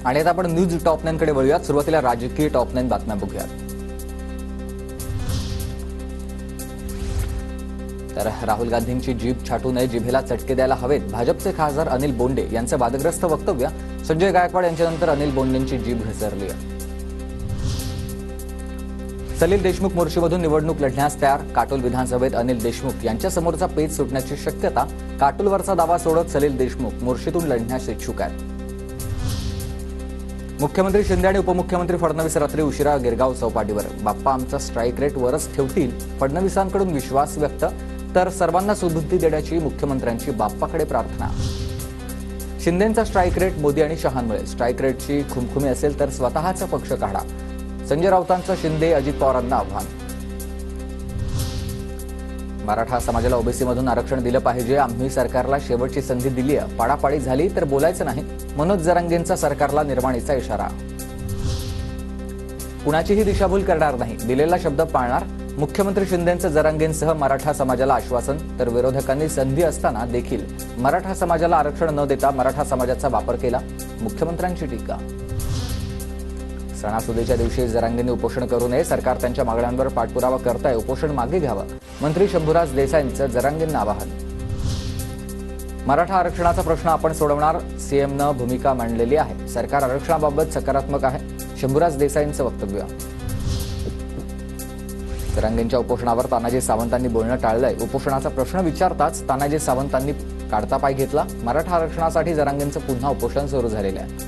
आणि आता आपण न्यूज टॉप 9 कडे वळूयात। सुरुवातीला राजकीय टॉप 9 बातम्या बघूयात। तर राहुल गांधींची जीभ छाटू नये, जिभेला चटके द्यायला हवेत। भाजपचे खासदार अनिल बोंडे यांचं वादग्रस्त वक्तव्य। संजय गायकवाड यांच्यानंतर अनिल बोंडेंची जीभ घसरली आहे। सलील देशमुख मोर्शीमधून निवडणूक लढण्यास तयार। काटोल विधानसभेत अनिल देशमुख यांच्या समोरचा पेच सुटण्याची शक्यता। काटोलवरचा दावा सोडत सलील देशमुख मोर्शीतून लढण्यास इच्छुक आहेत। मुख्यमंत्री शिंदे आणि उपमुख्यमंत्री फडणवीस रात्री उशिरा गिरगाव चौपाटीवर। बाप्पा आमचा स्ट्राईक रेट वरच ठेवतील, फडणवीसांकडून विश्वास व्यक्त। तर सर्वांना सुबुद्धी देण्याची मुख्यमंत्र्यांची बाप्पाकडे प्रार्थना। शिंदेंचा स्ट्राईक रेट मोदी आणि शहांमुळे। स्ट्राईक रेटची खुमखुमी असेल तर स्वतःचा पक्ष काढा। संजय राऊतांचं शिंदे अजित पवारांना आव्हान। मराठा समाजाला ओबीसीमधून आरक्षण दिलं पाहिजे। आम्ही सरकारला शेवटची संधी दिली आहे। पाडापाडी झाली तर बोलायचं नाही। मनोज जरांगेंचा सरकारला निर्वाणीचा इशारा। कुणाचीही दिशाभूल करणार नाही, दिलेला शब्द पाळणार। मुख्यमंत्री शिंदेंचं जरांगेंसह मराठा समाजाला आश्वासन। तर विरोधकांनी संधी असताना देखील मराठा समाजाला आरक्षण न देता मराठा समाजाचा वापर केला। मुख्यमंत्र्यांची टीका। सणासुदीच्या दिवशी जरांगेंनी उपोषण करू नये, सरकार त्यांच्या मागण्यांवर पाठपुरावा करताय, उपोषण मागे घ्यावं। मंत्री शंभूराज देसाईंचं जरांगेंना आवाहन। मराठा आरक्षणाचा प्रश्न आपण सोडवणार, सीएमनं भूमिका मांडलेली आहे। सरकार आरक्षणाबाबत सकारात्मक आहे, शंभूराज देसाईंचं वक्तव्य। जरांगेंच्या उपोषणावर तानाजी सावंतांनी बोलणं टाळलंय। उपोषणाचा प्रश्न विचारताच तानाजी सावंतांनी काढता पाय घेतला। मराठा आरक्षणासाठी जरांगेंचं पुन्हा उपोषण सुरू झालेलं आहे।